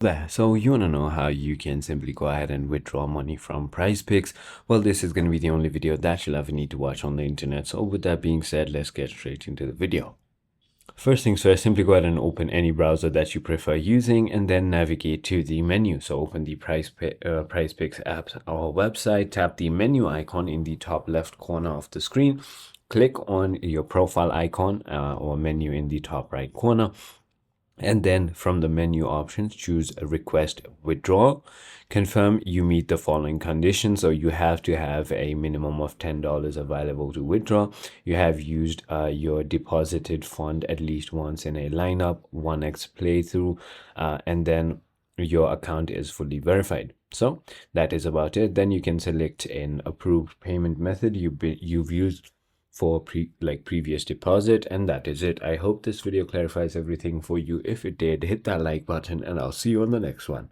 There. So you want to know how you can simply go ahead and withdraw money from PrizePicks? Well, this is going to be the only video that you'll ever need to watch on the internet. So with that being said, let's get straight into the video. First things first, simply go ahead and open any browser that you prefer using and then navigate to the menu. So open the PrizePicks app or website, tap the menu icon in the top left corner of the screen, click on your profile icon or menu in the top right corner. And then from the menu options, choose a request withdrawal. Confirm you meet the following conditions. So you have to have a minimum of $10 available to withdraw. You have used your deposited fund at least once in a lineup, 1x playthrough, and then your account is fully verified. So that is about it. Then you can select an approved payment method you've used for previous deposit, and that is it. I hope this video clarifies everything for you. If it did, hit that like button and I'll see you on the next one.